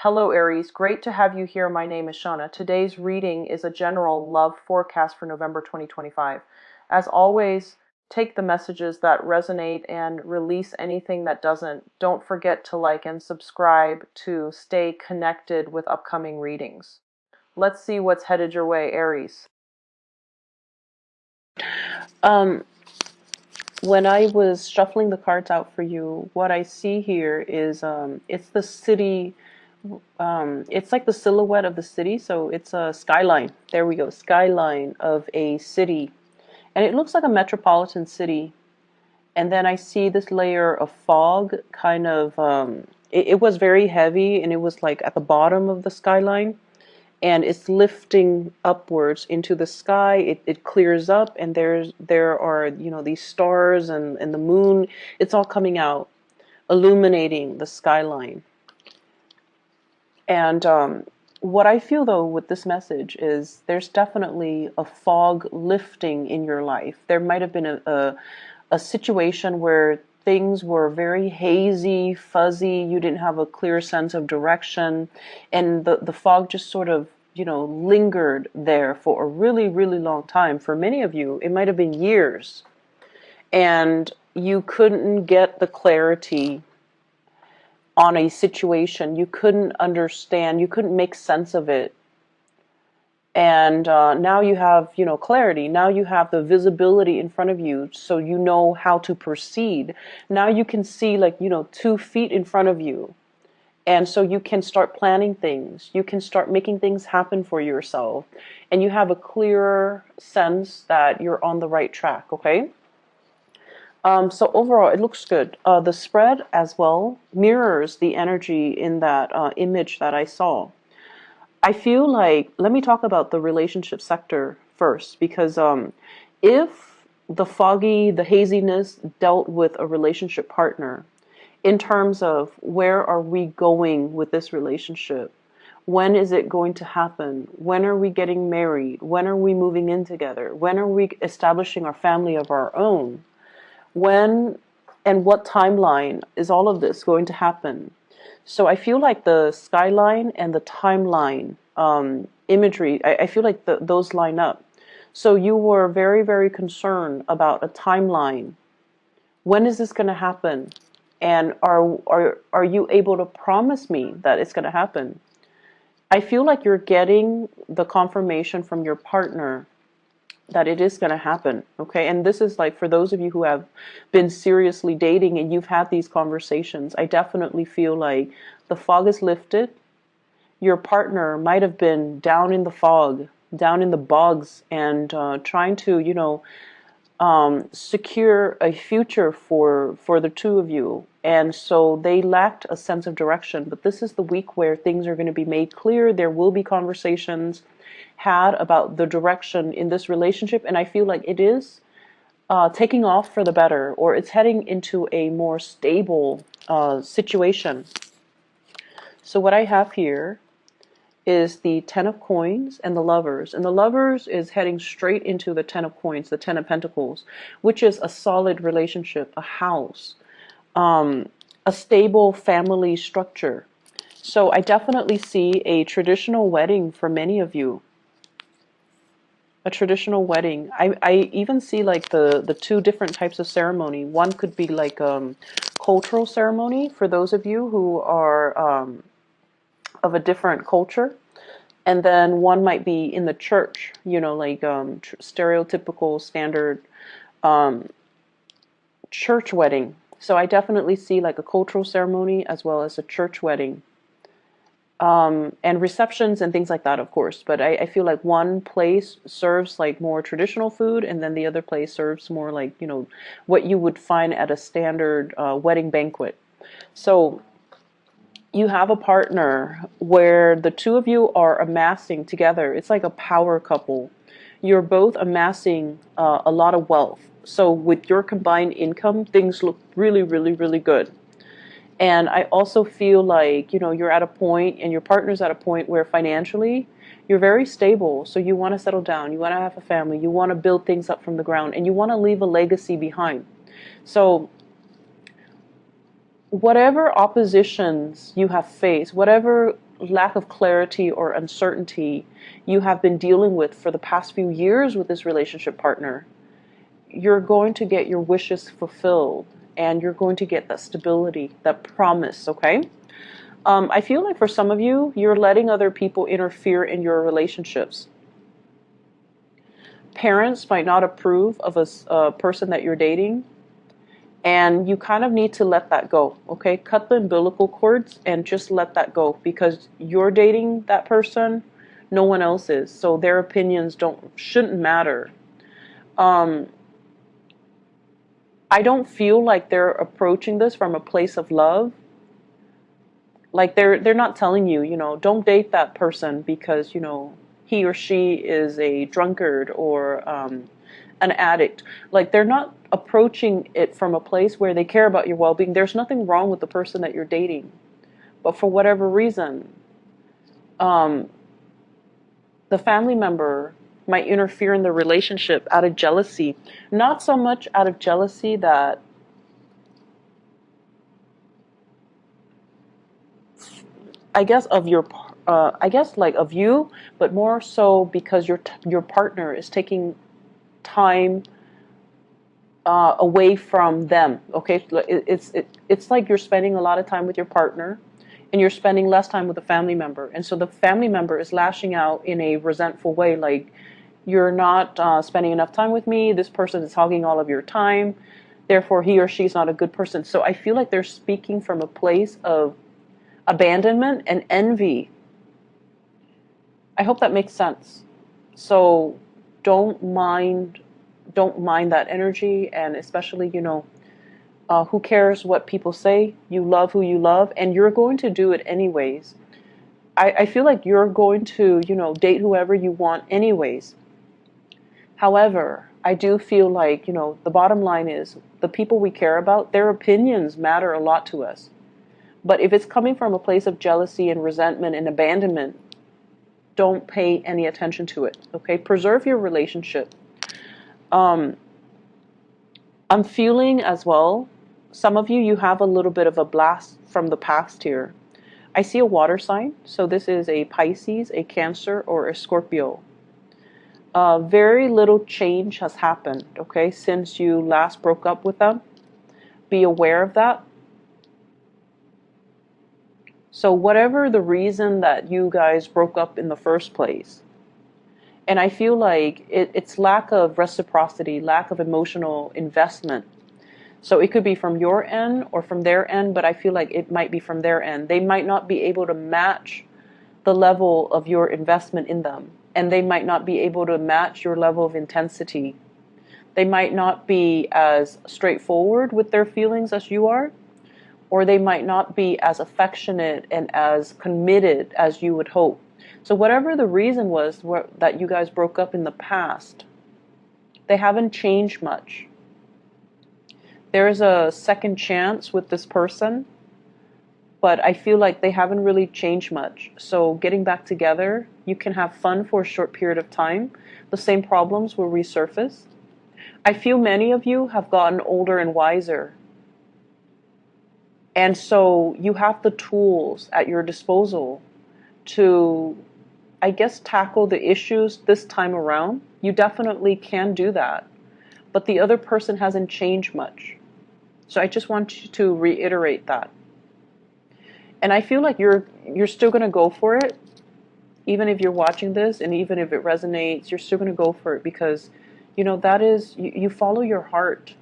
Hello, Aries. Great to have you here. My name is Shauna. Today's reading is a general love forecast for November 2025. As always, take the messages that resonate and release anything that doesn't. Don't forget to like and subscribe to stay connected with upcoming readings. Let's see what's headed your way, Aries. Um, when I was shuffling the cards out for you, what I see here is it's the city. It's like the silhouette of the city, so it's a skyline. There we go, skyline of a city, and it looks like a metropolitan city. And then I see this layer of fog, kind of. It was very heavy, and it was like at the bottom of the skyline, and it's lifting upwards into the sky. It clears up, and there are these stars and the moon. It's all coming out, illuminating the skyline. And what I feel, though, with this message is there's definitely a fog lifting in your life. There might have been a situation where things were very hazy, fuzzy. You didn't have a clear sense of direction. And the fog just sort of, lingered there for a really, really long time. For many of you, it might have been years. And you couldn't get the clarity on a situation. You couldn't understand, you couldn't make sense of it. And now you have, clarity. Now you have the visibility in front of you, so you know how to proceed. Now you can see 2 feet in front of you. And so you can start planning things. You can start making things happen for yourself. And you have a clearer sense that you're on the right track, okay? So overall, it looks good. The spread as well mirrors the energy in that image that I saw. I feel like, let me talk about the relationship sector first, because if the haziness dealt with a relationship partner, in terms of where are we going with this relationship? When is it going to happen? When are we getting married? When are we moving in together? When are we establishing our family of our own? When and what timeline is all of this going to happen? So I feel like the skyline and the timeline imagery, I feel like those line up. So you were very, very concerned about a timeline. When is this going to happen? And are you able to promise me that it's going to happen? I feel like you're getting the confirmation from your partner that it is going to happen, okay? And this is like for those of you who have been seriously dating and you've had these conversations, I definitely feel like the fog is lifted. Your partner might have been down in the fog, down in the bogs, and trying to, secure a future for the two of you. And so they lacked a sense of direction. But this is the week where things are going to be made clear. There will be conversations had about the direction in this relationship. And I feel like it is taking off for the better, or it's heading into a more stable situation. So what I have here is the Ten of Coins and the Lovers. And the Lovers is heading straight into the Ten of Coins, the Ten of Pentacles, which is a solid relationship, a house, a stable family structure. So I definitely see a traditional wedding for many of you. A traditional wedding. I even see like the 2 different types of ceremony. One could be like cultural ceremony for those of you who are of a different culture. And then one might be in the church, stereotypical standard church wedding. So I definitely see like a cultural ceremony as well as a church wedding. And receptions and things like that, of course. But I feel like one place serves like more traditional food, and then the other place serves more like, what you would find at a standard wedding banquet. So you have a partner where the two of you are amassing together. It's like a power couple. You're both amassing a lot of wealth. So with your combined income, things look really, really, really good. And I also feel like, you're at a point and your partner's at a point where financially you're very stable. So you want to settle down. You want to have a family. You want to build things up from the ground. And you want to leave a legacy behind. So whatever oppositions you have faced, whatever lack of clarity or uncertainty you have been dealing with for the past few years with this relationship partner, you're going to get your wishes fulfilled, and you're going to get that stability, that promise, okay? I feel like for some of you, you're letting other people interfere in your relationships. Parents might not approve of a person that you're dating, and you kind of need to let that go, okay? Cut the umbilical cords and just let that go, because you're dating that person, no one else is. So their opinions shouldn't matter. I don't feel like they're approaching this from a place of love. Like they're not telling you, don't date that person because, he or she is a drunkard or an addict. Like they're not approaching it from a place where they care about your well-being. There's nothing wrong with the person that you're dating. But for whatever reason, the family member might interfere in the relationship out of jealousy. Not so much out of jealousy that I guess of your, like of you, but more so because your partner is taking time away from them. Okay, it's like you're spending a lot of time with your partner, and you're spending less time with a family member, and so the family member is lashing out in a resentful way, like you're not spending enough time with me. This person is hogging all of your time. Therefore, he or she is not a good person. So I feel like they're speaking from a place of abandonment and envy. I hope that makes sense. So don't mind that energy, and especially, who cares what people say? You love who you love, and you're going to do it anyways. I feel like you're going to, date whoever you want anyways. However, I do feel like, the bottom line is the people we care about, their opinions matter a lot to us. But if it's coming from a place of jealousy and resentment and abandonment, don't pay any attention to it, okay? Preserve your relationship. I'm feeling as well, some of you have a little bit of a blast from the past here. I see a water sign, so this is a Pisces, a Cancer, or a Scorpio. Very little change has happened, okay, since you last broke up with them. Be aware of that. So whatever the reason that you guys broke up in the first place, and I feel like it's lack of reciprocity, lack of emotional investment. So it could be from your end or from their end, but I feel like it might be from their end. They might not be able to match the level of your investment in them, and they might not be able to match your level of intensity. They might not be as straightforward with their feelings as you are, or they might not be as affectionate and as committed as you would hope. So whatever the reason was that you guys broke up in the past, they haven't changed much. There is a second chance with this person, but I feel like they haven't really changed much. So getting back together, you can have fun for a short period of time. The same problems will resurface. I feel many of you have gotten older and wiser. And so you have the tools at your disposal to, I guess, tackle the issues this time around. You definitely can do that. But the other person hasn't changed much. So I just want you to reiterate that. And I feel like you're still going to go for it. Even if you're watching this and even if it resonates, you're still going to go for it because, that is, you follow your heart.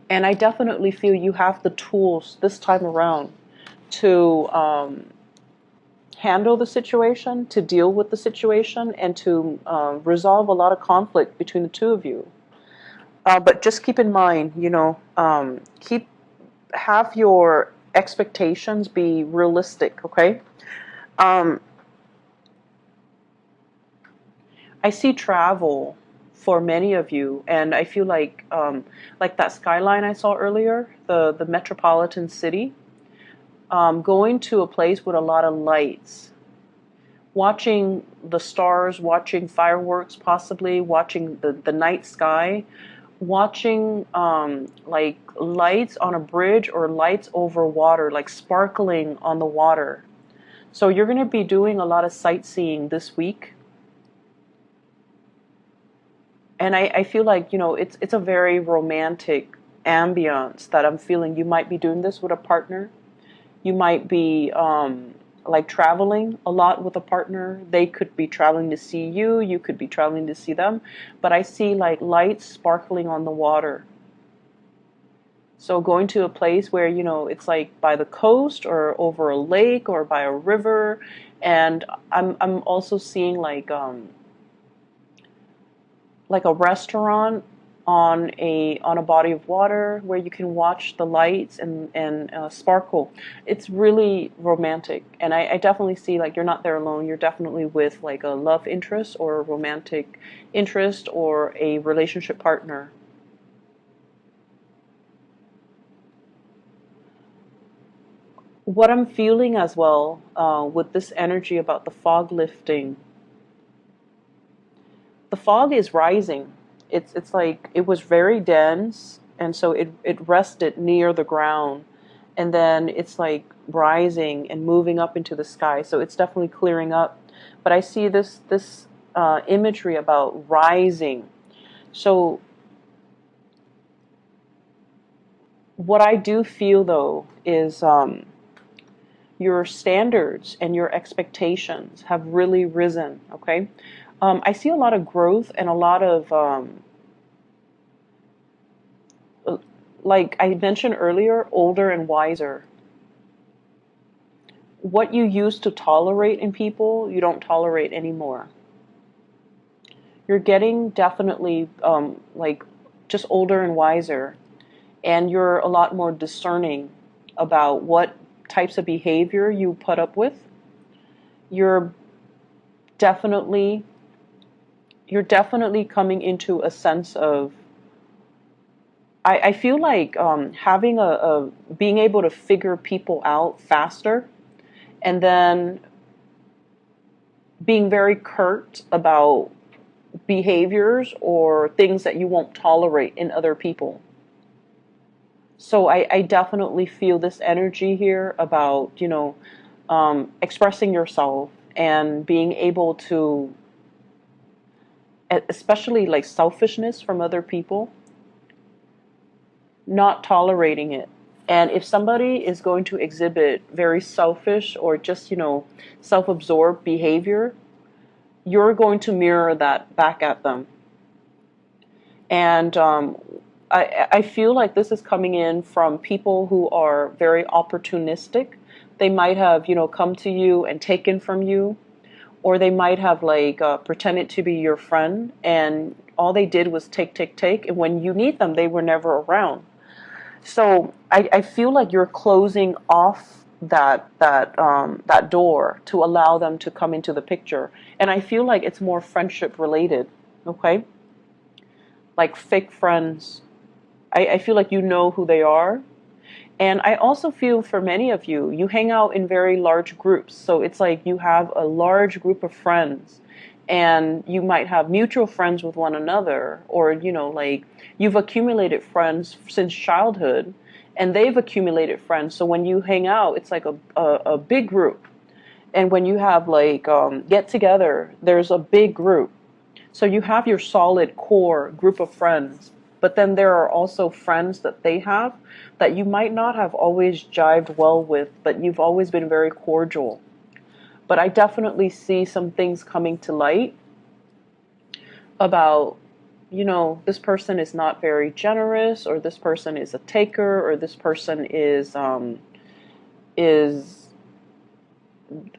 And I definitely feel you have the tools this time around to handle the situation, to deal with the situation, and to resolve a lot of conflict between the two of you. But just keep in mind, have your expectations be realistic, okay? I see travel for many of you, and I feel like that skyline I saw earlier, the metropolitan city, going to a place with a lot of lights, watching the stars, watching fireworks, possibly watching the night sky, watching like lights on a bridge or lights over water, like sparkling on the water. So you're going to be doing a lot of sightseeing this week. And I feel like, it's a very romantic ambience that I'm feeling. You might be doing this with a partner. You might be like traveling a lot with a partner. They could be traveling to see you. You could be traveling to see them. But I see like lights sparkling on the water. So going to a place where, it's like by the coast or over a lake or by a river. And I'm also seeing like a restaurant on a body of water where you can watch the lights and sparkle. It's really romantic, and I definitely see like you're not there alone. You're definitely with like a love interest or a romantic interest or a relationship partner. What I'm feeling as well with this energy about the fog lifting, the fog is rising. It's like it was very dense, and so it rested near the ground, and then it's like rising and moving up into the sky. So it's definitely clearing up. But I see this imagery about rising. So what I do feel though is your standards and your expectations have really risen. Okay, I see a lot of growth and a lot of like I mentioned earlier, older and wiser. What you used to tolerate in people, you don't tolerate anymore. You're getting definitely like just older and wiser, and you're a lot more discerning about what types of behavior you put up with. You're definitely you're definitely coming into a sense of I feel like having a being able to figure people out faster, and then being very curt about behaviors or things that you won't tolerate in other people. So I definitely feel this energy here about, expressing yourself and being able to, especially like selfishness from other people, not tolerating it. And if somebody is going to exhibit very selfish or just, self-absorbed behavior, you're going to mirror that back at them. And I feel like this is coming in from people who are very opportunistic. They might have, come to you and taken from you, or they might have like pretended to be your friend, and all they did was take, take, take, and when you need them, they were never around. So I feel like you're closing off that door to allow them to come into the picture, and I feel like it's more friendship related. Okay, like fake friends. I feel like you know who they are. And I also feel for many of you, you hang out in very large groups. So it's like you have a large group of friends, and you might have mutual friends with one another, or, like you've accumulated friends since childhood, and they've accumulated friends. So when you hang out, it's like a big group. And when you have like get together, there's a big group. So you have your solid core group of friends, but then there are also friends that they have that you might not have always jived well with, but you've always been very cordial. But I definitely see some things coming to light about, this person is not very generous, or this person is a taker, or this person is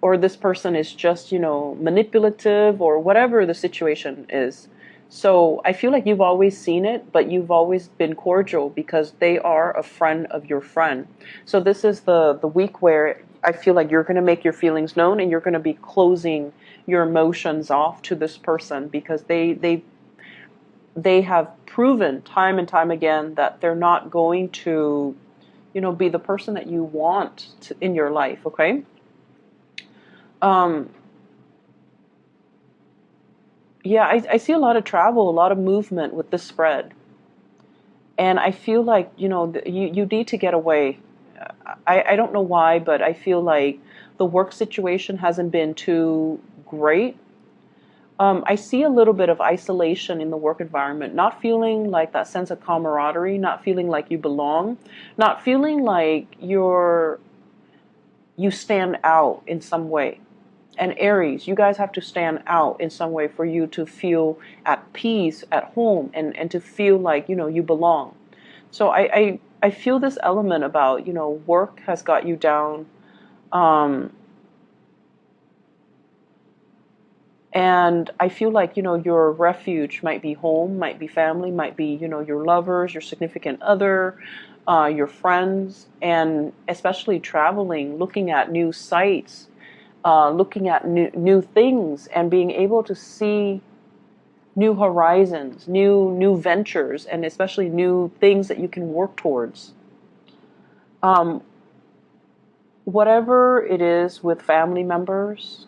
or this person is just, manipulative, or whatever the situation is. So I feel like you've always seen it, but you've always been cordial because they are a friend of your friend. So this is the week where I feel like you're going to make your feelings known, and you're going to be closing your emotions off to this person, because they have proven time and time again that they're not going to, be the person that you want in your life. Okay. Um, yeah, I see a lot of travel, a lot of movement with this spread. And I feel like, you need to get away. I don't know why, but I feel like the work situation hasn't been too great. I see a little bit of isolation in the work environment, not feeling like that sense of camaraderie, not feeling like you belong, not feeling like you stand out in some way. And Aries, you guys have to stand out in some way for you to feel at peace at home, and to feel like, you belong. So I feel this element about, work has got you down. Um, and I feel like, your refuge might be home, might be family, might be, your lovers, your significant other, your friends, and especially traveling, looking at new sites, looking at new things, and being able to see new horizons, new ventures, and especially new things that you can work towards. Um, Whatever it is with family members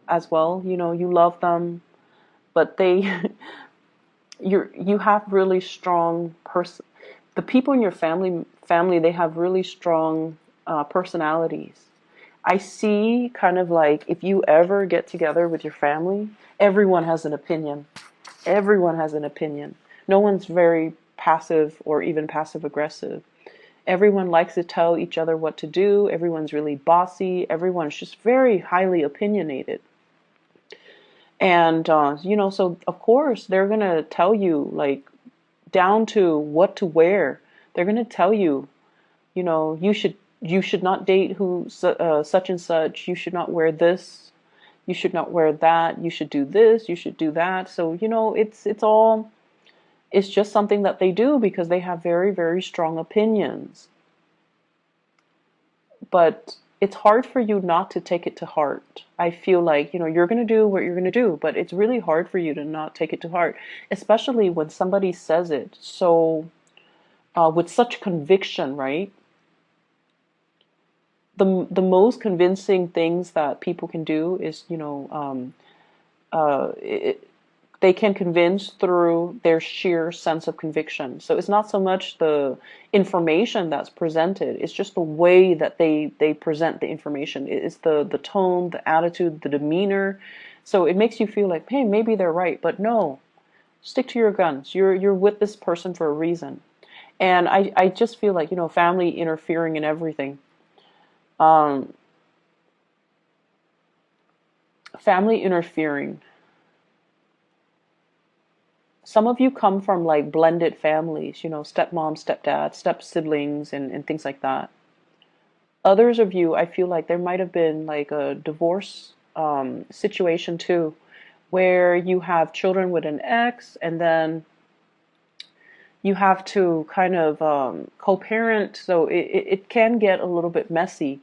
as well, you love them, but you have really strong the people in your family, they have really strong personalities. I see kind of like, if you ever get together with your family, everyone has an opinion. Everyone has an opinion. No one's very passive or even passive aggressive. Everyone likes to tell each other what to do. Everyone's really bossy. Everyone's just very highly opinionated. And, so of course they're going to tell you, like, down to what to wear. They're going to tell you, you should not date such and such. You should not wear this. You should not wear that. You should do this. You should do that. So, it's just something that they do because they have very, very strong opinions. But it's hard for you not to take it to heart. I feel like, you're going to do what you're going to do, but it's really hard for you to not take it to heart, especially when somebody says it so with such conviction, right? The most convincing things that people can do is, they can convince through their sheer sense of conviction. So it's not so much the information that's presented, it's just the way that they present the information. It's the tone, the attitude, the demeanor. So it makes you feel like, hey, maybe they're right, but no, stick to your guns. You're with this person for a reason. And I just feel like, family interfering in everything. Um, Family interfering. Some of you come from like blended families, stepmom, stepdad, step siblings, and things like that. Others of you, I feel like there might have been like a divorce situation too, where you have children with an ex, and then you have to kind of co-parent, so it can get a little bit messy.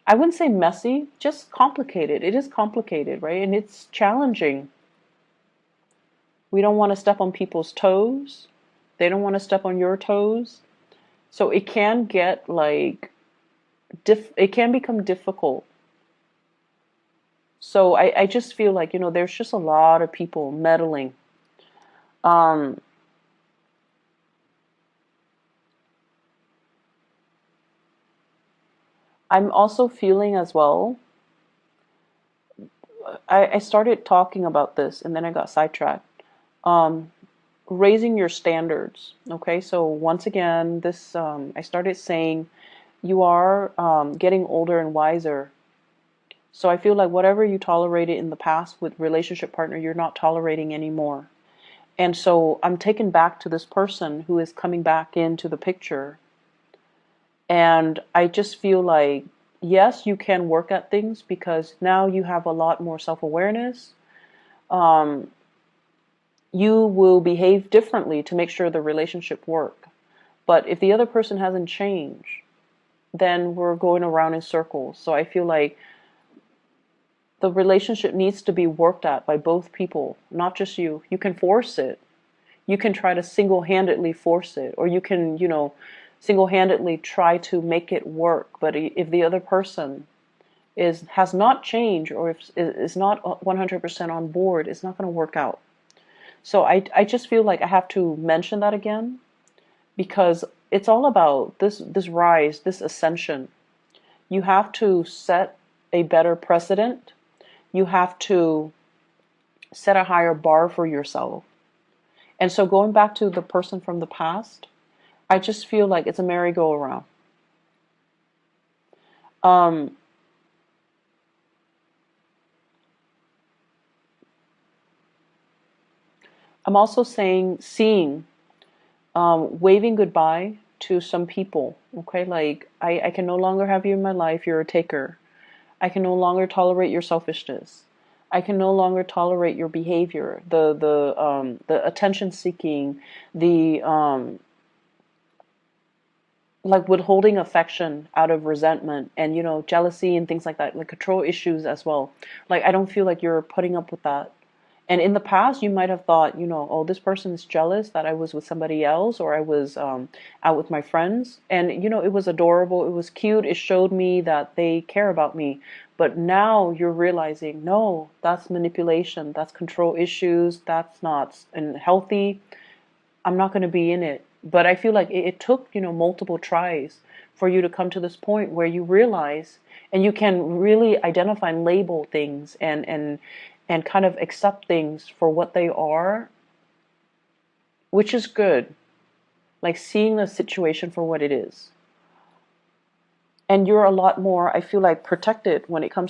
I wouldn't say messy, just complicated. It is complicated, right? And it's challenging. We don't want to step on people's toes. They don't want to step on your toes. So it can get like, it can become difficult. So I just feel like, there's just a lot of people meddling. Um, I'm also feeling as well, I started talking about this and then I got sidetracked. Um, Raising your standards. Okay, so once again, this I started saying you are getting older and wiser. So I feel like whatever you tolerated in the past with relationship partner, you're not tolerating anymore. And so I'm taken back to this person who is coming back into the picture. And I just feel like, yes, you can work at things because now you have a lot more self-awareness. Um, you will behave differently to make sure the relationship work. But if the other person hasn't changed, then we're going around in circles. So I feel like the relationship needs to be worked at by both people, not just you. You can force it. You can try to single-handedly force it, or you can, single-handedly try to make it work. But if the other person has not changed, or if is not 100% on board, it's not going to work out. So I just feel like I have to mention that again, because it's all about this rise, this ascension. You have to set a better precedent. You have to set a higher bar for yourself. And so going back to the person from the past, I just feel like it's a merry-go-round. Um, I'm also seeing, waving goodbye to some people. Okay, like I can no longer have you in my life. You're a taker. I can no longer tolerate your selfishness. I can no longer tolerate your behavior, the attention seeking, the like withholding affection out of resentment and jealousy and things like that, like control issues as well. Like I don't feel like you're putting up with that. And in the past, you might have thought, oh, this person is jealous that I was with somebody else or I was out with my friends. And, it was adorable. It was cute. It showed me that they care about me. But now you're realizing, no, that's manipulation. That's control issues. That's not healthy. I'm not going to be in it. But I feel like it took, multiple tries for you to come to this point where you realize and you can really identify and label things and kind of accept things for what they are, which is good. Like seeing the situation for what it is. And you're a lot more, I feel like, protected when it comes to